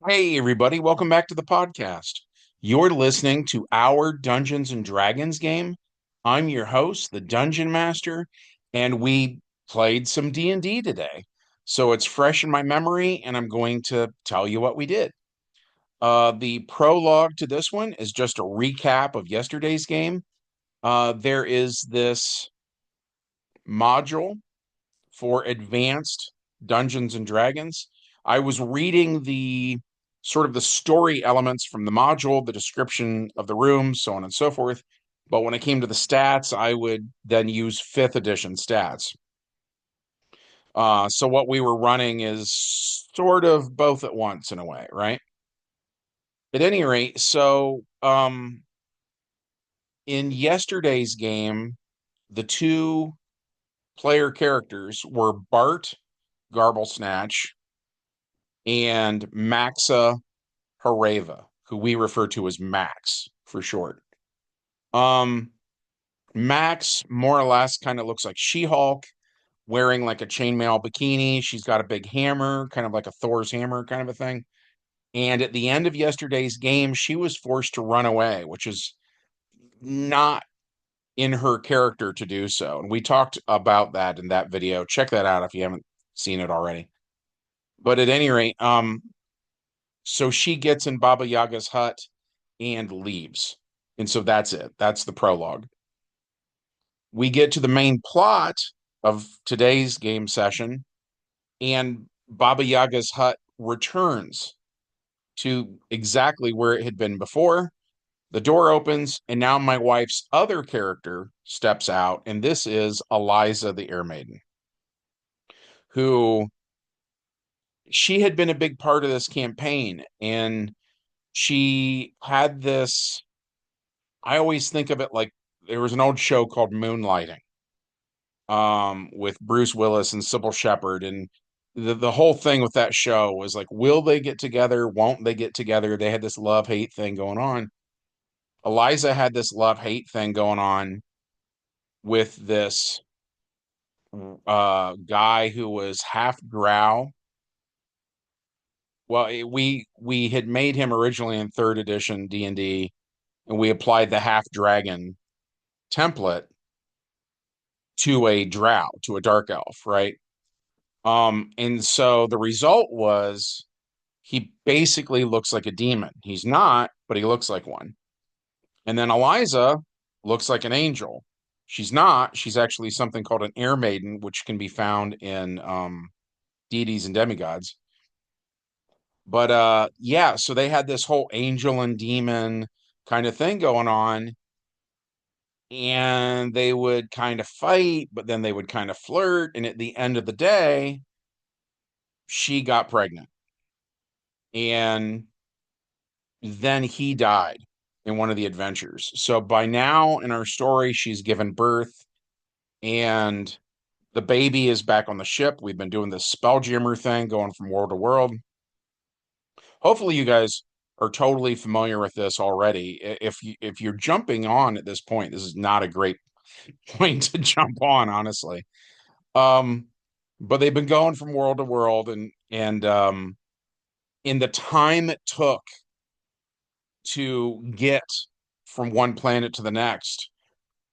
Hey, everybody, welcome back to the podcast. You're listening to our Dungeons and Dragons game. I'm your host, the Dungeon Master, and we played some D&D today. So it's fresh in my memory, and I'm going to tell you what we did. The prologue to this one is just a recap of yesterday's game. There is this module for advanced Dungeons and Dragons. I was reading the sort of the story elements from the module, the description of the room, so on and so forth. But when it came to the stats, I would then use fifth edition stats. So what we were running is sort of both at once in a way, right? At any rate, in yesterday's game, the two player characters were Bart Garblesnatch and Maxa Hareva, who we refer to as Max for short. Um, Max more or less kind of looks like She-Hulk, wearing like a chainmail bikini. She's got a big hammer, kind of like a Thor's hammer kind of a thing. And at the end of yesterday's game, she was forced to run away, which is not in her character to do so. And we talked about that in that video. Check that out if you haven't seen it already. But at any rate, so she gets in Baba Yaga's hut and leaves. And so that's it. That's the prologue. We get to the main plot of today's game session, and Baba Yaga's hut returns to exactly where it had been before. The door opens, and now my wife's other character steps out, and this is Eliza the Air Maiden, who she had been a big part of this campaign, and she had this. I always think of it like there was an old show called Moonlighting, with Bruce Willis and Sybil Shepherd, and the whole thing with that show was like, will they get together? Won't they get together? They had this love hate thing going on. Eliza had this love hate thing going on with this guy who was half drow. Well, we had made him originally in third edition D&D, and we applied the half dragon template to a drow, to a dark elf, right? And so the result was he basically looks like a demon. He's not, but he looks like one. And then Eliza looks like an angel. She's not. She's actually something called an air maiden, which can be found in deities and demigods. But yeah, so they had this whole angel and demon kind of thing going on, and they would kind of fight, but then they would kind of flirt. And at the end of the day, she got pregnant. And then he died in one of the adventures. So by now in our story, she's given birth and the baby is back on the ship. We've been doing this Spelljammer thing going from world to world. Hopefully you guys are totally familiar with this already. If you're jumping on at this point, this is not a great point to jump on, honestly. Um, but they've been going from world to world, and in the time it took to get from one planet to the next,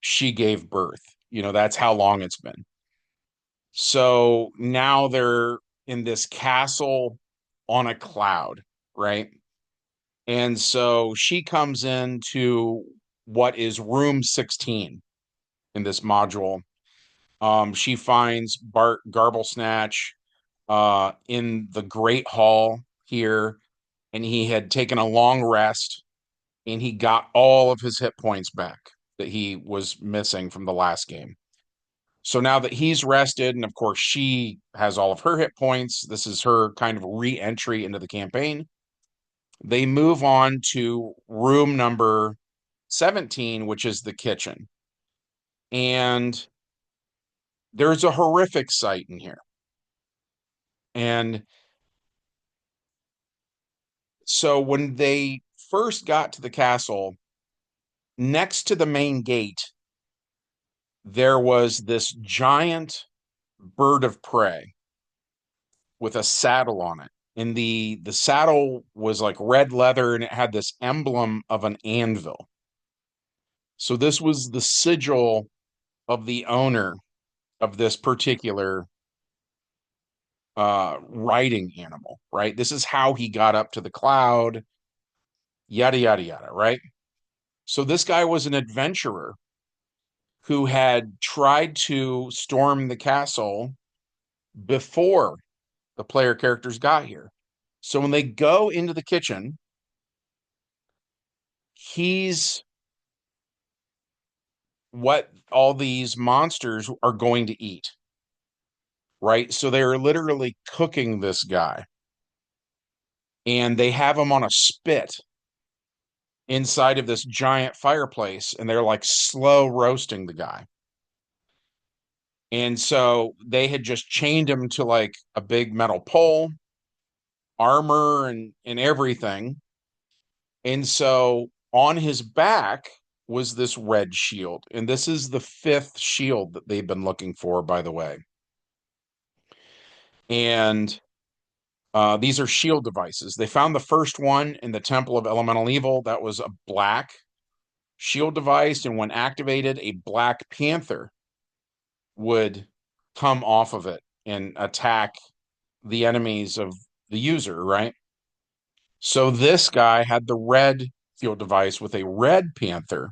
she gave birth. That's how long it's been. So now they're in this castle on a cloud, right? And so she comes into what is room 16 in this module. She finds Bart Garblesnatch in the Great Hall here, and he had taken a long rest and he got all of his hit points back that he was missing from the last game. So now that he's rested, and of course she has all of her hit points, this is her kind of re-entry into the campaign. They move on to room number 17, which is the kitchen. And there's a horrific sight in here. And so when they first got to the castle, next to the main gate, there was this giant bird of prey with a saddle on it. and the saddle was like red leather, and it had this emblem of an anvil. So this was the sigil of the owner of this particular riding animal, right? This is how he got up to the cloud, yada yada yada, right? So this guy was an adventurer who had tried to storm the castle before the player characters got here. So when they go into the kitchen, he's what all these monsters are going to eat, right? So they're literally cooking this guy, and they have him on a spit inside of this giant fireplace, and they're like slow roasting the guy. And so they had just chained him to like a big metal pole, armor and everything. And so on his back was this red shield. And this is the fifth shield that they've been looking for, by the way. And these are shield devices. They found the first one in the Temple of Elemental Evil. That was a black shield device. And when activated, a Black Panther would come off of it and attack the enemies of the user, right? So this guy had the red field device with a red panther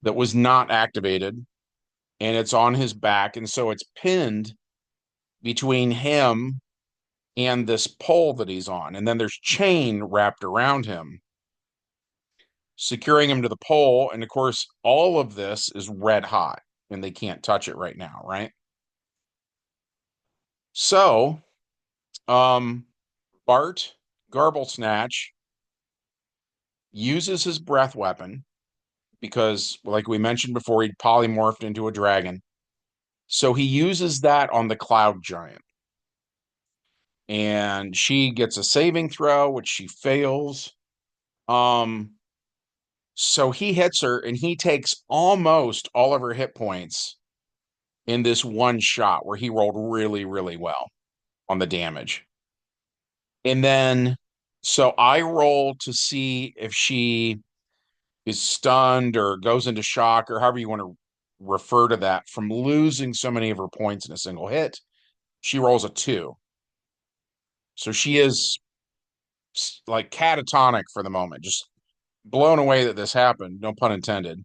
that was not activated, and it's on his back. And so it's pinned between him and this pole that he's on. And then there's chain wrapped around him, securing him to the pole. And of course, all of this is red hot, and they can't touch it right now, right? So, Bart Garblesnatch uses his breath weapon because, like we mentioned before, he polymorphed into a dragon. So he uses that on the cloud giant. And she gets a saving throw, which she fails. Um, so he hits her, and he takes almost all of her hit points in this one shot where he rolled really, really well on the damage. And then, so I roll to see if she is stunned or goes into shock, or however you want to refer to that, from losing so many of her points in a single hit. She rolls a 2. So she is like catatonic for the moment, just blown away that this happened, no pun intended.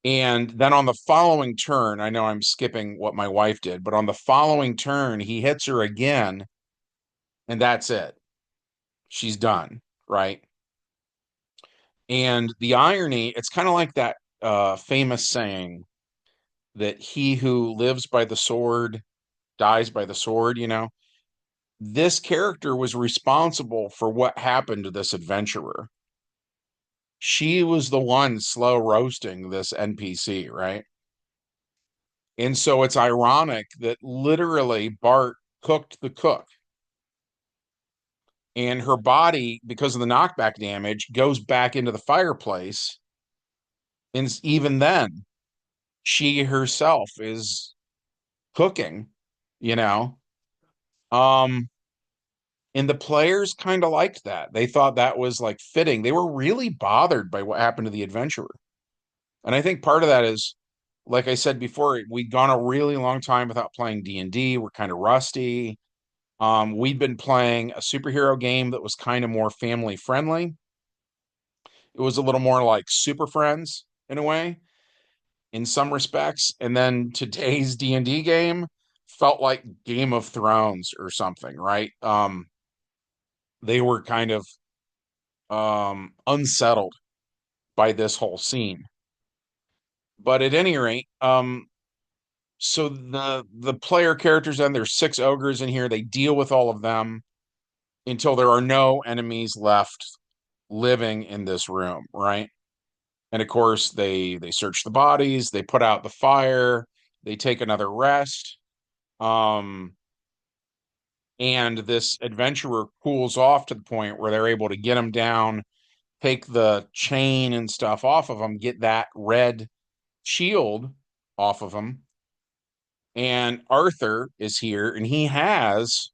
And then on the following turn, I know I'm skipping what my wife did, but on the following turn, he hits her again, and that's it. She's done, right? And the irony, it's kind of like that famous saying that he who lives by the sword dies by the sword, you know? This character was responsible for what happened to this adventurer. She was the one slow roasting this NPC, right? And so it's ironic that literally Bart cooked the cook, and her body, because of the knockback damage, goes back into the fireplace. And even then, she herself is cooking, you know? Um, and the players kind of liked that. They thought that was like fitting. They were really bothered by what happened to the adventurer. And I think part of that is, like I said before, we'd gone a really long time without playing D&D. We're kind of rusty. We'd been playing a superhero game that was kind of more family friendly. It was a little more like Super Friends in a way, in some respects. And then today's D&D game felt like Game of Thrones or something, right? They were kind of unsettled by this whole scene. But at any rate, so the player characters, and there's 6 ogres in here. They deal with all of them until there are no enemies left living in this room, right? And of course, they search the bodies, they put out the fire, they take another rest. Um, and this adventurer cools off to the point where they're able to get him down, take the chain and stuff off of him, get that red shield off of him. And Arthur is here, and he has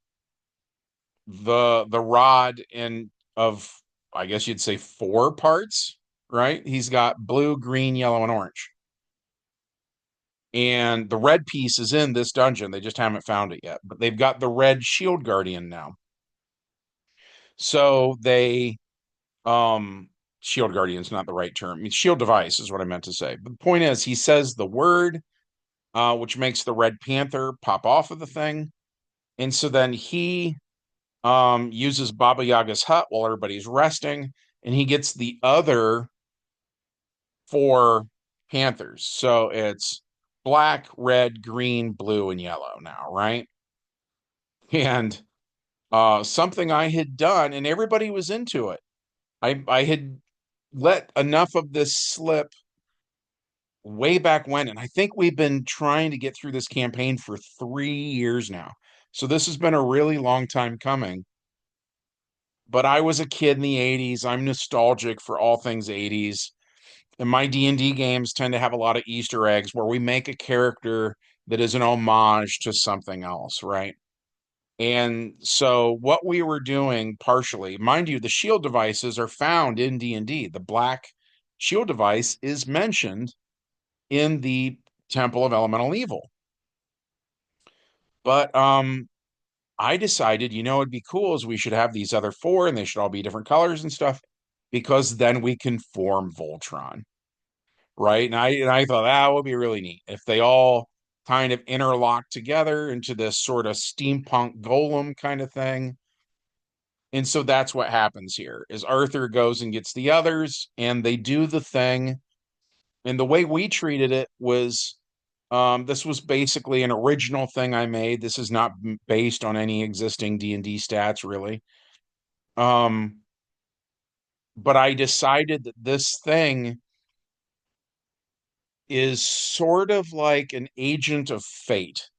the rod in of, I guess you'd say, four parts, right? He's got blue, green, yellow, and orange. And the red piece is in this dungeon. They just haven't found it yet. But they've got the red shield guardian now. So they shield guardian's not the right term. I mean, shield device is what I meant to say. But the point is he says the word, which makes the red panther pop off of the thing. And so then he uses Baba Yaga's hut while everybody's resting, and he gets the other four panthers. So it's black, red, green, blue, and yellow now, right? And something I had done, and everybody was into it. I had let enough of this slip way back when, and I think we've been trying to get through this campaign for 3 years now. So this has been a really long time coming. But I was a kid in the 80s. I'm nostalgic for all things 80s. And my D&D games tend to have a lot of Easter eggs where we make a character that is an homage to something else, right? And so what we were doing partially, mind you, the shield devices are found in D&D. The black shield device is mentioned in the Temple of Elemental Evil. But I decided, it'd be cool is we should have these other four and they should all be different colors and stuff because then we can form Voltron, right? And I thought that would be really neat if they all kind of interlock together into this sort of steampunk golem kind of thing. And so that's what happens here is Arthur goes and gets the others and they do the thing. And the way we treated it was this was basically an original thing I made. This is not based on any existing D&D stats really. Um, but I decided that this thing is sort of like an agent of fate,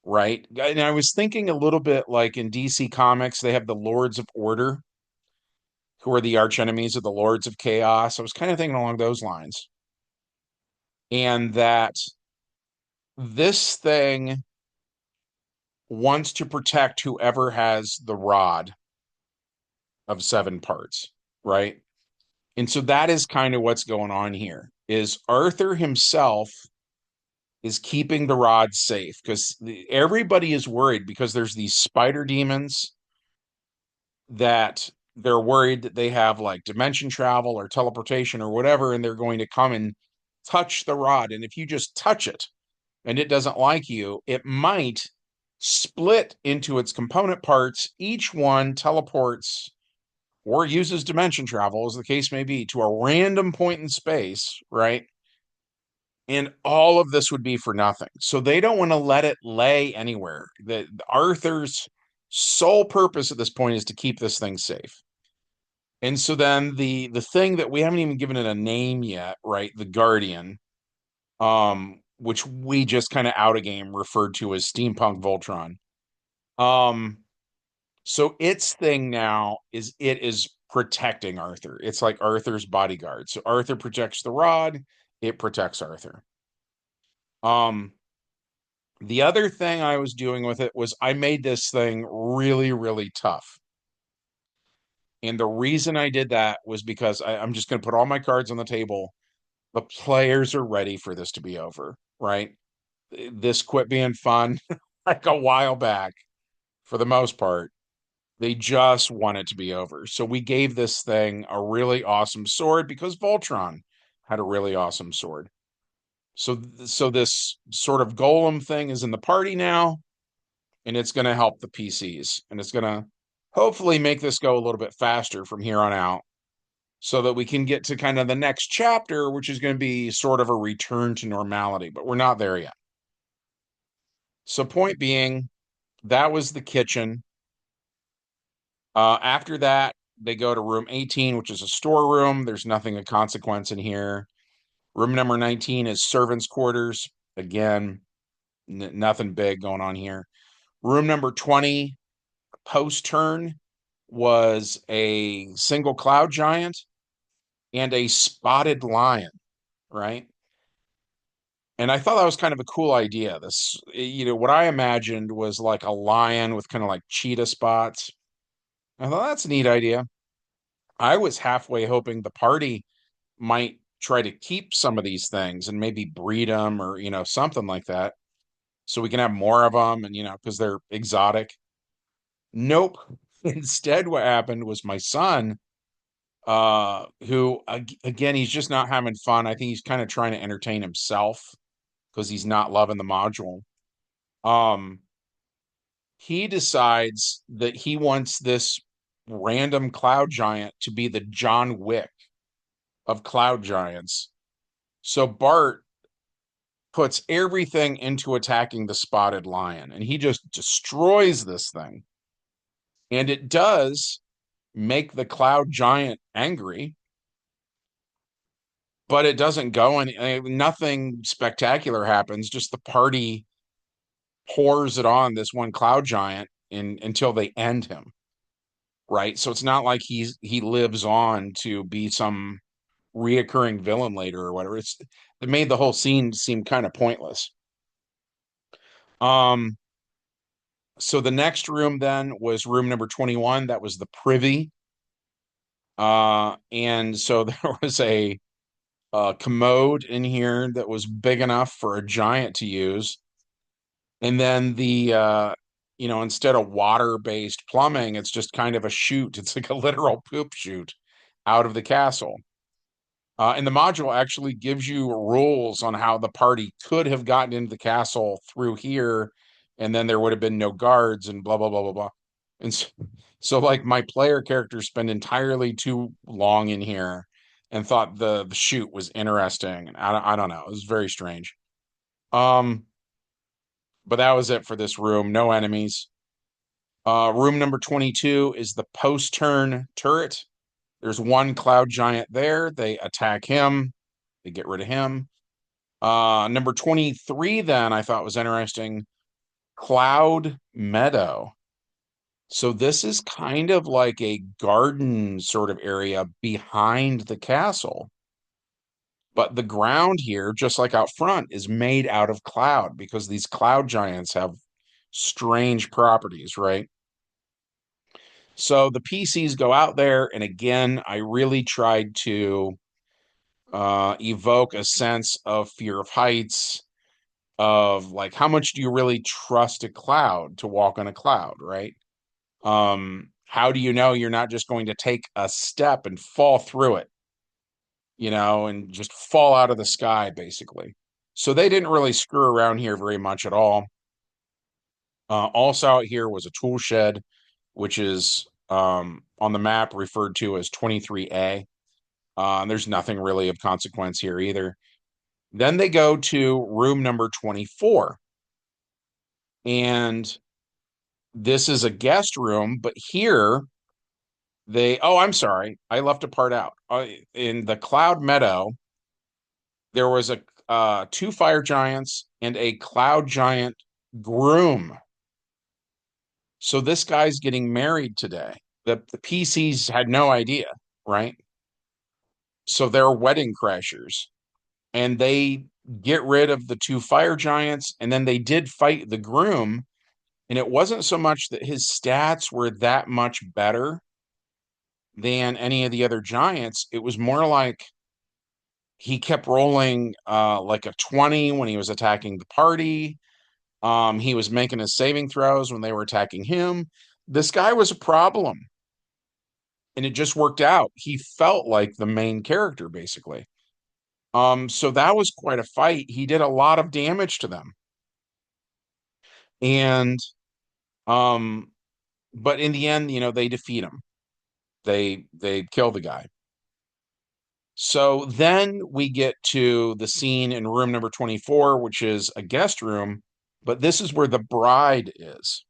right? And I was thinking a little bit like in DC Comics, they have the Lords of Order, who are the arch enemies of the Lords of Chaos. I was kind of thinking along those lines. And that this thing wants to protect whoever has the rod of seven parts, right? And so that is kind of what's going on here is Arthur himself is keeping the rod safe because everybody is worried because there's these spider demons that they're worried that they have like dimension travel or teleportation or whatever, and they're going to come and touch the rod. And if you just touch it and it doesn't like you, it might split into its component parts. Each one teleports or uses dimension travel, as the case may be, to a random point in space, right? And all of this would be for nothing. So they don't want to let it lay anywhere. The Arthur's sole purpose at this point is to keep this thing safe. And so then the thing that we haven't even given it a name yet, right? The Guardian, which we just kind of out of game referred to as Steampunk Voltron. Um, so its thing now is it is protecting Arthur. It's like Arthur's bodyguard. So Arthur protects the rod, it protects Arthur. Um, the other thing I was doing with it was I made this thing really, really tough. And the reason I did that was because I'm just going to put all my cards on the table. The players are ready for this to be over, right? This quit being fun like a while back for the most part. They just want it to be over. So we gave this thing a really awesome sword because Voltron had a really awesome sword. So this sort of golem thing is in the party now, and it's going to help the PCs, and it's going to hopefully make this go a little bit faster from here on out so that we can get to kind of the next chapter, which is going to be sort of a return to normality, but we're not there yet. So point being, that was the kitchen. After that, they go to room 18, which is a storeroom. There's nothing of consequence in here. Room number 19 is servants' quarters. Again, nothing big going on here. Room number 20, post turn, was a single cloud giant and a spotted lion, right? And I thought that was kind of a cool idea. This, what I imagined was like a lion with kind of like cheetah spots. I thought that's a neat idea. I was halfway hoping the party might try to keep some of these things and maybe breed them or, something like that so we can have more of them and, because they're exotic. Nope. Instead, what happened was my son, who, again, he's just not having fun. I think he's kind of trying to entertain himself because he's not loving the module. Um, he decides that he wants this random cloud giant to be the John Wick of cloud giants. So Bart puts everything into attacking the spotted lion and he just destroys this thing. And it does make the cloud giant angry, but it doesn't go and nothing spectacular happens. Just the party pours it on this one cloud giant until they end him. Right. So it's not like he lives on to be some reoccurring villain later or whatever. It made the whole scene seem kind of pointless. Um, so the next room then was room number 21. That was the privy. And so there was a commode in here that was big enough for a giant to use. And then instead of water-based plumbing, it's just kind of a chute. It's like a literal poop chute out of the castle. And the module actually gives you rules on how the party could have gotten into the castle through here, and then there would have been no guards and blah blah blah blah blah. And so like my player characters spend entirely too long in here and thought the shoot was interesting. And I don't know. It was very strange. Um, but that was it for this room. No enemies. Room number 22 is the post-turn turret. There's one cloud giant there. They attack him. They get rid of him. Number 23 then I thought was interesting. Cloud Meadow. So this is kind of like a garden sort of area behind the castle. But the ground here, just like out front, is made out of cloud because these cloud giants have strange properties, right? So the PCs go out there, and again, I really tried to evoke a sense of fear of heights, of like how much do you really trust a cloud to walk on a cloud, right? How do you know you're not just going to take a step and fall through it, and just fall out of the sky, basically. So they didn't really screw around here very much at all. Also out here was a tool shed, which is on the map referred to as 23A. There's nothing really of consequence here either. Then they go to room number 24. And this is a guest room, but here I'm sorry, I left a part out. In the Cloud Meadow, there was a two fire giants and a cloud giant groom. So this guy's getting married today. The PCs had no idea, right? So they're wedding crashers. And they get rid of the two fire giants, and then they did fight the groom. And it wasn't so much that his stats were that much better than any of the other giants. It was more like he kept rolling like a 20 when he was attacking the party. He was making his saving throws when they were attacking him. This guy was a problem. And it just worked out. He felt like the main character, basically. So that was quite a fight. He did a lot of damage to them. And um, but in the end, they defeat him. They kill the guy. So then we get to the scene in room number 24, which is a guest room, but this is where the bride is.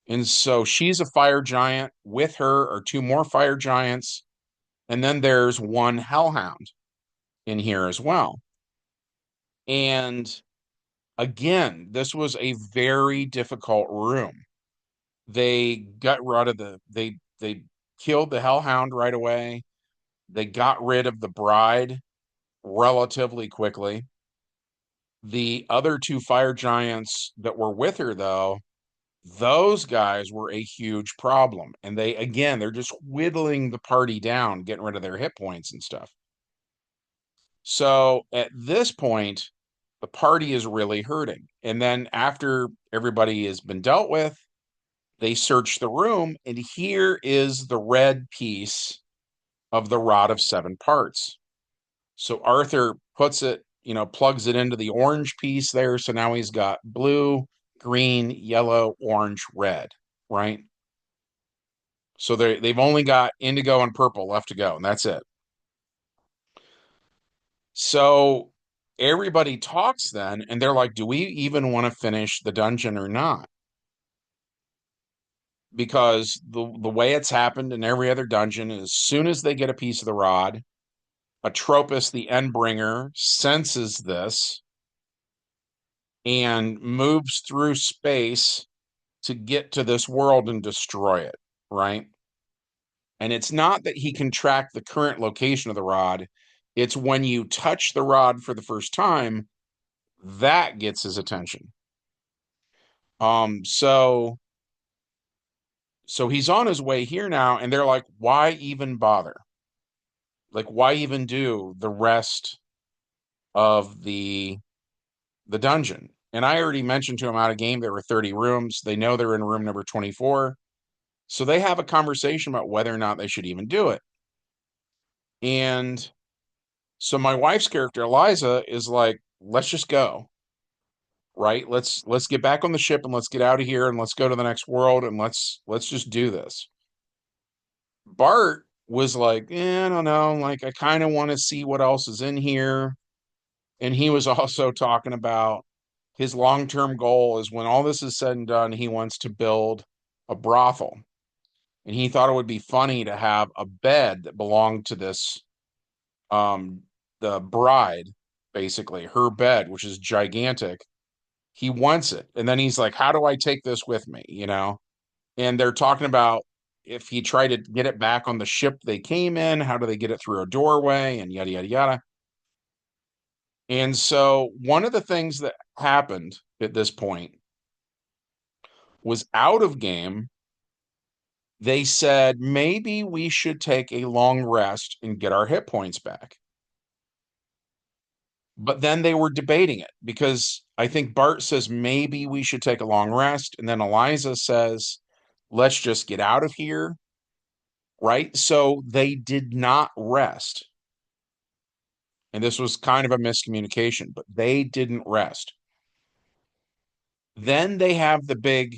And so she's a fire giant. With her are two more fire giants. And then there's one hellhound in here as well. And again, this was a very difficult room. They got rid of they killed the hellhound right away. They got rid of the bride relatively quickly. The other two fire giants that were with her, though, those guys were a huge problem. And they're just whittling the party down, getting rid of their hit points and stuff. So at this point, the party is really hurting. And then after everybody has been dealt with, they search the room, and here is the red piece of the rod of seven parts. So Arthur puts it, plugs it into the orange piece there. So now he's got blue, green, yellow, orange, red, right? So they've only got indigo and purple left to go, and that's it. So everybody talks then, and they're like, do we even want to finish the dungeon or not? Because the way it's happened in every other dungeon, as soon as they get a piece of the rod, Atropos, the Endbringer, senses this and moves through space to get to this world and destroy it, right? And it's not that he can track the current location of the rod, it's when you touch the rod for the first time that gets his attention. So he's on his way here now, and they're like, why even bother? Like, why even do the rest of the dungeon? And I already mentioned to him out of game there were 30 rooms. They know they're in room number 24. So they have a conversation about whether or not they should even do it. And so my wife's character, Eliza, is like, let's just go. Right? Let's get back on the ship and let's get out of here and let's go to the next world and let's just do this. Bart was like, I don't know, like I kind of want to see what else is in here. And he was also talking about his long-term goal is when all this is said and done, he wants to build a brothel. And he thought it would be funny to have a bed that belonged to this the bride, basically, her bed, which is gigantic. He wants it. And then he's like, how do I take this with me? And they're talking about if he tried to get it back on the ship they came in, how do they get it through a doorway and yada, yada, yada. And so one of the things that happened at this point was out of game. They said maybe we should take a long rest and get our hit points back. But then they were debating it because I think Bart says maybe we should take a long rest. And then Eliza says, let's just get out of here. Right. So they did not rest. And this was kind of a miscommunication, but they didn't rest. Then they have the big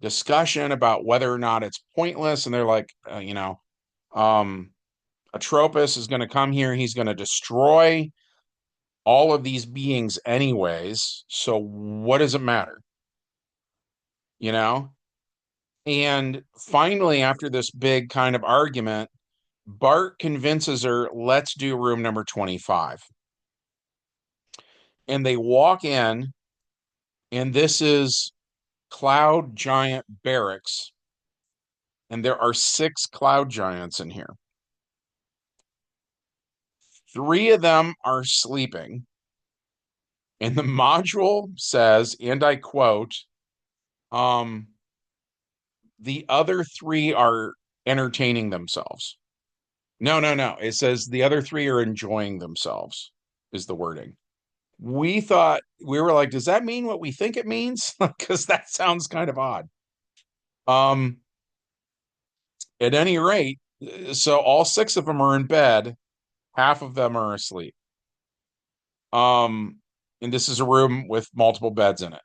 discussion about whether or not it's pointless. And they're like, Atropos is going to come here. He's going to destroy all of these beings anyways. So what does it matter? You know? And finally, after this big kind of argument, Bart convinces her, let's do room number 25. And they walk in, and this is Cloud Giant Barracks. And there are 6 Cloud Giants in here. 3 of them are sleeping. And the module says, and I quote, the other 3 are entertaining themselves. No. It says the other 3 are enjoying themselves, is the wording. We were like, does that mean what we think it means? Because that sounds kind of odd. At any rate, so all 6 of them are in bed, half of them are asleep. And this is a room with multiple beds in it.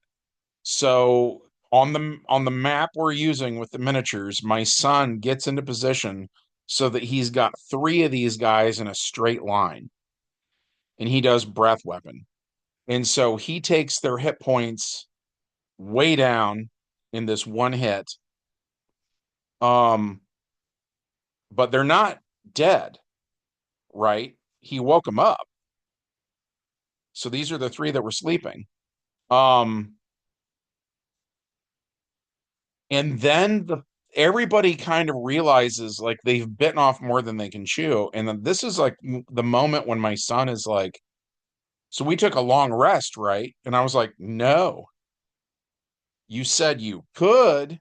So on the map we're using with the miniatures, my son gets into position so that he's got 3 of these guys in a straight line. And he does breath weapon. And so he takes their hit points way down in this one hit. But they're not dead, right? He woke them up. So these are the 3 that were sleeping. And then everybody kind of realizes like they've bitten off more than they can chew. And then this is like the moment when my son is like, So we took a long rest, right? And I was like, no, you said you could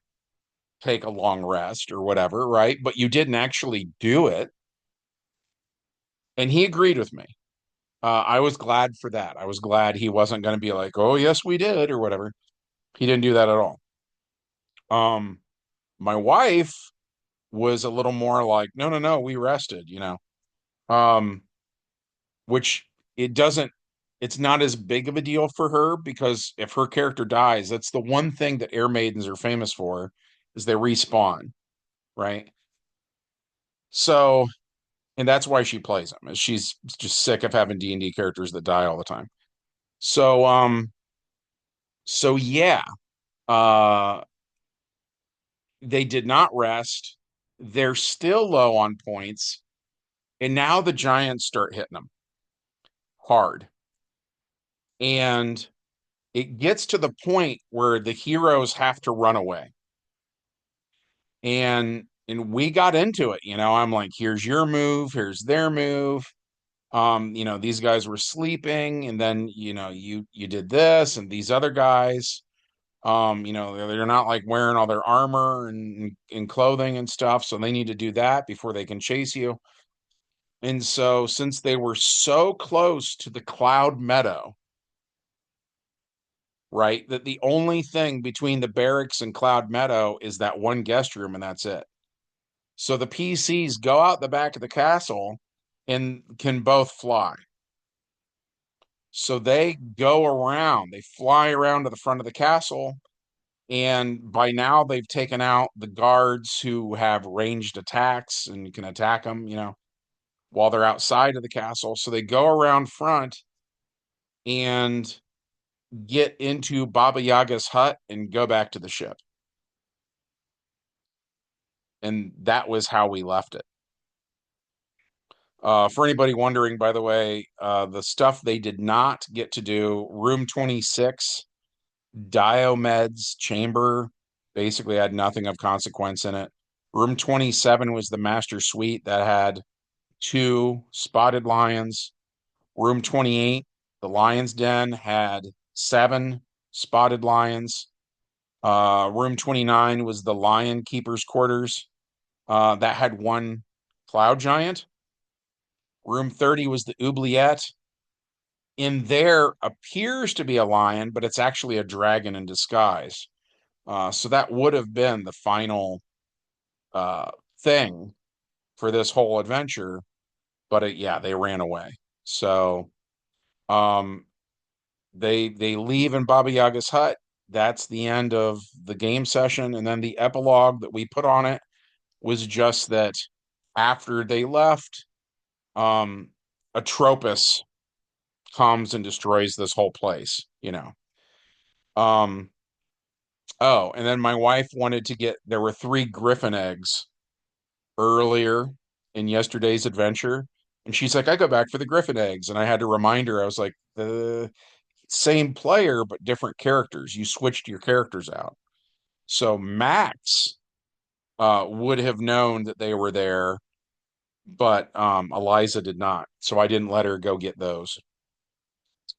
take a long rest or whatever, right? But you didn't actually do it. And he agreed with me. I was glad for that. I was glad he wasn't going to be like, oh, yes, we did, or whatever. He didn't do that at all. Um, my wife was a little more like, no, no, no, we rested, um, which it doesn't, it's not as big of a deal for her because if her character dies, that's the one thing that Air Maidens are famous for is they respawn, right? So, and that's why she plays them, is she's just sick of having D&D characters that die all the time. So, yeah, uh, they did not rest. They're still low on points, and now the Giants start hitting them hard. And it gets to the point where the heroes have to run away. And we got into it, I'm like, here's your move, here's their move. These guys were sleeping, and then you did this, and these other guys, they're not like wearing all their armor and clothing and stuff, so they need to do that before they can chase you. And so since they were so close to the Cloud Meadow, right, that the only thing between the barracks and Cloud Meadow is that one guest room, and that's it. So the PCs go out the back of the castle and can both fly. So they go around, they fly around to the front of the castle. And by now, they've taken out the guards who have ranged attacks and can attack them, while they're outside of the castle. So they go around front and get into Baba Yaga's hut and go back to the ship. And that was how we left it. For anybody wondering, by the way, the stuff they did not get to do, room 26, Diomed's chamber, basically had nothing of consequence in it. Room 27 was the master suite that had 2 spotted lions. Room 28, the lion's den, had 7 spotted lions. Room 29 was the lion keeper's quarters. That had 1 cloud giant. Room 30 was the oubliette. In there appears to be a lion, but it's actually a dragon in disguise. So that would have been the final uh, thing for this whole adventure. But yeah, they ran away. So um, they leave in Baba Yaga's hut. That's the end of the game session. And then the epilogue that we put on it was just that after they left, Atropos comes and destroys this whole place. Um, oh, and then my wife wanted to there were 3 griffin eggs earlier in yesterday's adventure. And she's like, I go back for the griffin eggs. And I had to remind her, I was like, the same player, but different characters. You switched your characters out. So Max would have known that they were there, but Eliza did not. So I didn't let her go get those.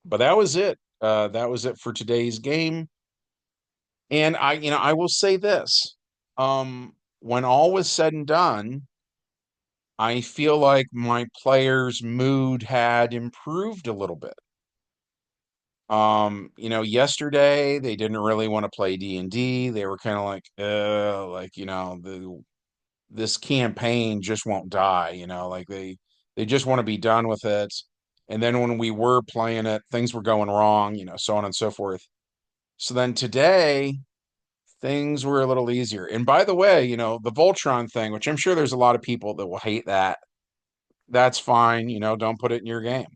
But that was it. That was it for today's game. And I will say this. When all was said and done, I feel like my players' mood had improved a little bit. Yesterday they didn't really want to play D&D. They were kind of like, this campaign just won't die, like they just want to be done with it. And then when we were playing it, things were going wrong, so on and so forth. So then today, things were a little easier. And by the way, the Voltron thing, which I'm sure there's a lot of people that will hate that, that's fine. Don't put it in your game.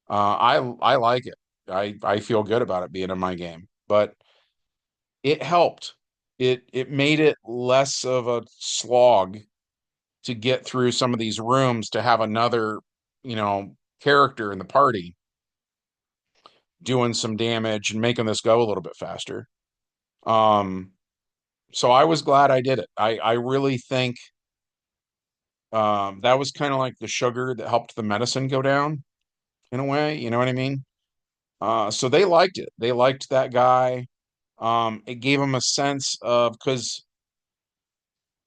I like it. I feel good about it being in my game, but it helped. It made it less of a slog to get through some of these rooms to have another, character in the party doing some damage and making this go a little bit faster. Um, so I was glad I did it. I really think that was kind of like the sugar that helped the medicine go down in a way. You know what I mean? So they liked it. They liked that guy. It gave them a sense of, because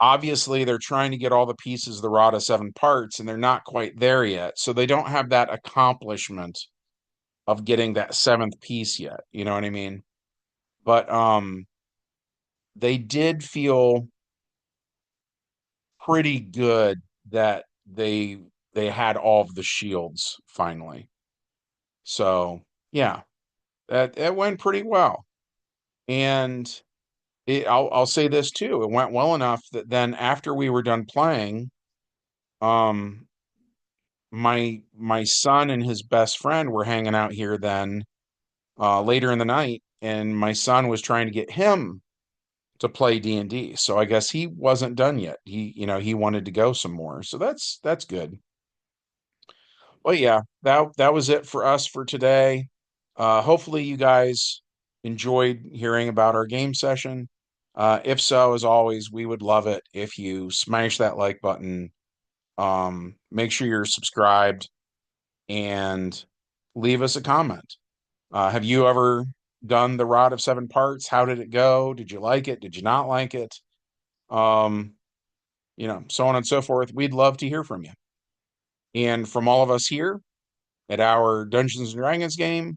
obviously they're trying to get all the pieces of the rod of seven parts and they're not quite there yet. So they don't have that accomplishment of getting that seventh piece yet. You know what I mean? But they did feel pretty good that they had all of the shields finally. So yeah, that went pretty well. And I'll say this too. It went well enough that then after we were done playing, um, my son and his best friend were hanging out here then later in the night, and my son was trying to get him to play D&D. So I guess he wasn't done yet. He wanted to go some more. So that's good. Well, yeah, that was it for us for today. Hopefully you guys enjoyed hearing about our game session. If so, as always, we would love it if you smash that like button. Make sure you're subscribed and leave us a comment. Have you ever done the Rod of Seven Parts? How did it go? Did you like it? Did you not like it? Um, so on and so forth. We'd love to hear from you. And from all of us here at our Dungeons and Dragons game,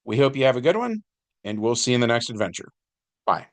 we hope you have a good one, and we'll see you in the next adventure. Bye.